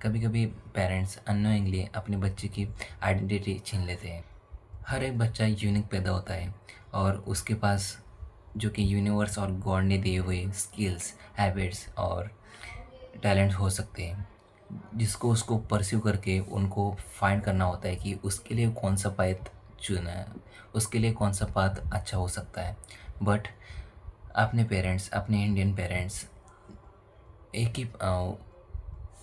कभी कभी parents unknowingly अपने बच्चे की आइडेंटिटी छीन लेते हैं। हर एक बच्चा यूनिक पैदा होता है और उसके पास जो कि यूनिवर्स और गॉड ने दिए हुए स्किल्स, हैबिट्स और टैलेंट हो सकते हैं, जिसको उसको परस्यू करके उनको फाइंड करना होता है कि उसके लिए कौन सा पाथ चुना है, उसके लिए कौन सा पाथ अच्छा हो सकता है। बट अपने पेरेंट्स, अपने इंडियन पेरेंट्स एक ही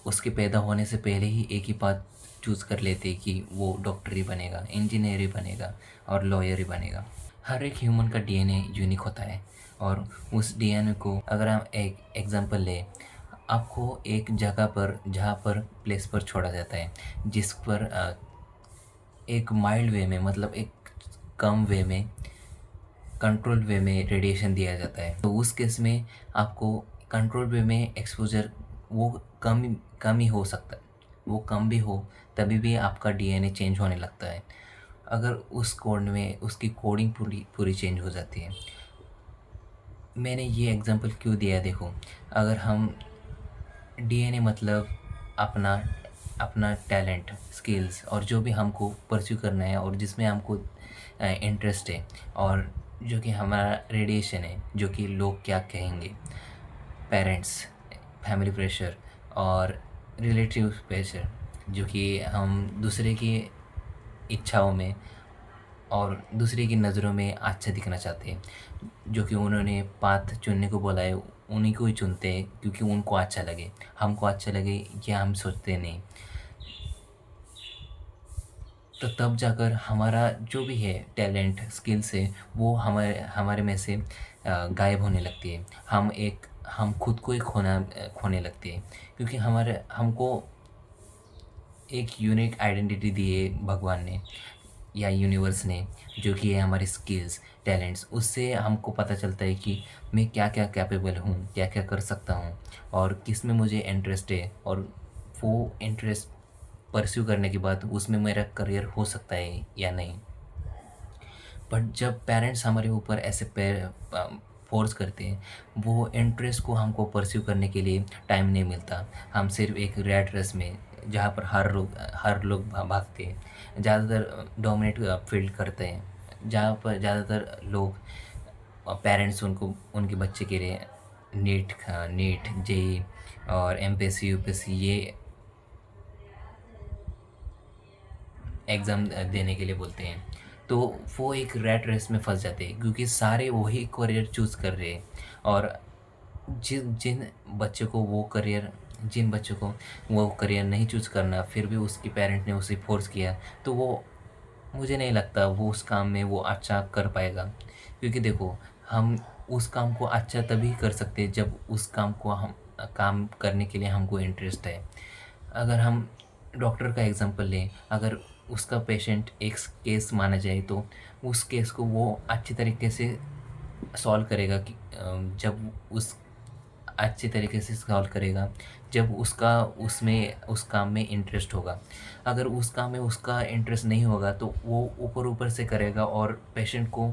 उसके पैदा होने से पहले ही एक ही पाथ चूज़ कर लेते कि वो डॉक्टर ही बनेगा, इंजीनियर ही बनेगा और लॉयर ही बनेगा। हर एक ह्यूमन का डीएनए यूनिक होता है और उस डीएनए को अगर हम एक एग्जांपल लें, आपको एक जगह पर जहाँ पर प्लेस पर छोड़ा जाता है जिस पर एक माइल्ड वे में, मतलब एक कम वे में, कंट्रोल वे में रेडिएशन दिया जाता है, तो उस केस में आपको कंट्रोल वे में एक्सपोजर वो कम ही हो सकता है, वो कम भी हो तभी भी आपका डीएनए चेंज होने लगता है। अगर उस कोड में उसकी कोडिंग पूरी पूरी चेंज हो जाती है। मैंने ये एग्जांपल क्यों दिया है, देखो, अगर हम डीएनए मतलब अपना अपना टैलेंट, स्किल्स और जो भी हमको परस्यू करना है और जिसमें हमको इंटरेस्ट है, और जो कि हमारा रेडिएशन है, जो कि लोग क्या कहेंगे, पेरेंट्स, फैमिली प्रेशर और रिलेटिव प्रेशर, जो कि हम दूसरे की इच्छाओं में और दूसरे की नज़रों में अच्छा दिखना चाहते हैं, जो कि उन्होंने पाथ चुनने को बोला है उन्हीं को ही चुनते हैं क्योंकि उनको अच्छा लगे, हमको अच्छा लगे ये हम सोचते नहीं। तो तब जाकर हमारा जो भी है टैलेंट, स्किल्स है, वो हमारे हमारे में से गायब होने लगती है। हम खुद को ही खोने लगते हैं क्योंकि हमारे हमको एक यूनिक आइडेंटिटी दी है भगवान ने या यूनिवर्स ने, जो कि है हमारे स्किल्स, टैलेंट्स। उससे हमको पता चलता है कि मैं क्या क्या कैपेबल हूँ, क्या क्या कर सकता हूँ और किस में मुझे इंटरेस्ट है, और वो इंटरेस्ट परस्यू करने के बाद उसमें मेरा करियर हो सकता है या नहीं। बट जब पेरेंट्स हमारे ऊपर ऐसे फोर्स करते हैं, वो इंटरेस्ट को हमको परस्यू करने के लिए टाइम नहीं मिलता। हम सिर्फ एक रैट रेस में, जहाँ पर हर लोग भागते हैं, ज़्यादातर डोमिनेट फील्ड करते हैं, जहाँ पर ज़्यादातर लोग पेरेंट्स उनको उनके बच्चे के लिए नीट जेई और एमपीएससी यूपीएससी ये एग्ज़ाम देने के लिए बोलते हैं। तो वो एक रैट रेस में फंस जाते हैं क्योंकि सारे वही करियर चूज़ कर रहे हैं, और जिन बच्चों को वो करियर नहीं चूज़ करना, फिर भी उसके पेरेंट ने उसे फोर्स किया, तो वो, मुझे नहीं लगता वो उस काम में वो अच्छा कर पाएगा। क्योंकि देखो, हम उस काम को अच्छा तभी कर सकते हैं जब उस काम करने के लिए हमको इंटरेस्ट है। अगर हम डॉक्टर का एग्ज़ाम्पल लें, अगर उसका पेशेंट एक केस माना जाए तो उस केस को वो अच्छी तरीके से सॉल्व करेगा कि जब उस अच्छे तरीके से सॉल्व करेगा जब उसका उसमें उस काम में इंटरेस्ट होगा। अगर उस काम में उसका इंटरेस्ट नहीं होगा तो वो ऊपर-ऊपर से करेगा और पेशेंट को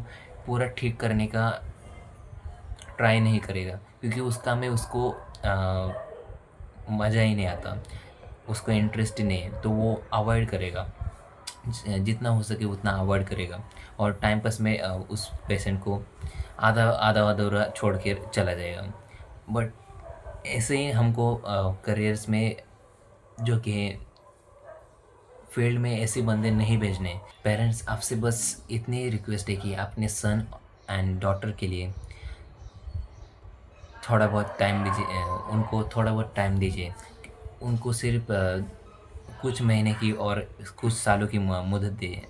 पूरा ठीक करने का ट्राई नहीं करेगा क्योंकि उस काम में उसको मज़ा ही नहीं आता, उसको इंटरेस्ट ही नहीं है, तो वो अवॉइड करेगा। जितना हो सके उतना अवॉइड करेगा और टाइम पास में उस पेशेंट को आधा-अधूरा छोड़ के चला जाएगा। बट ऐसे ही हमको करियर्स में, जो कि फील्ड में, ऐसे बंदे नहीं भेजने। पेरेंट्स, आपसे बस इतनी रिक्वेस्ट है कि अपने सन एंड डॉटर के लिए थोड़ा बहुत टाइम दीजिए, उनको थोड़ा बहुत टाइम दीजिए। उनको सिर्फ कुछ महीने की और कुछ सालों की मुद्दत दीजिए,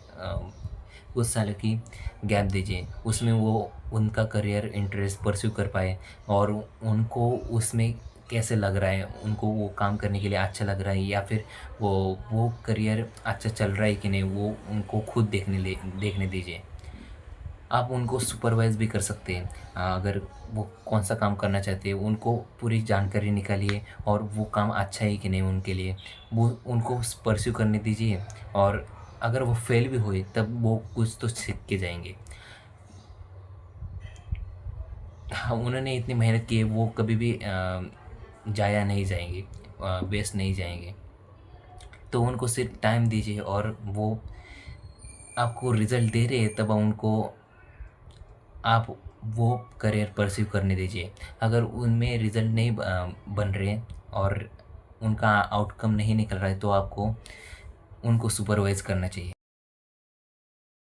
कुछ सालों की गैप दीजिए, उसमें वो उनका करियर इंटरेस्ट परस्यू कर पाए और उनको उसमें कैसे लग रहा है, उनको वो काम करने के लिए अच्छा लग रहा है या फिर वो करियर अच्छा चल रहा है कि नहीं, वो उनको खुद देखने दीजिए। आप उनको सुपरवाइज़ भी कर सकते हैं। अगर वो कौन-सा काम करना चाहते हैं, उनको पूरी जानकारी निकालिए और वो काम अच्छा है कि नहीं उनके लिए, वो उनको परस्यू करने दीजिए, और अगर वो फेल भी हुए तब वो कुछ तो सीख के जाएँगे। हाँ, उन्होंने इतनी मेहनत की है, वो कभी भी जाया नहीं जाएँगे, वेस्ट नहीं जाएँगे। तो उनको सिर्फ टाइम दीजिए, और वो आपको रिज़ल्ट दे रहे हैं तब आप वो करियर परस्यू करने दीजिए। अगर उनमें रिज़ल्ट नहीं बन रहे और उनका आउटकम नहीं निकल रहा है, तो आपको उनको सुपरवाइज़ करना चाहिए।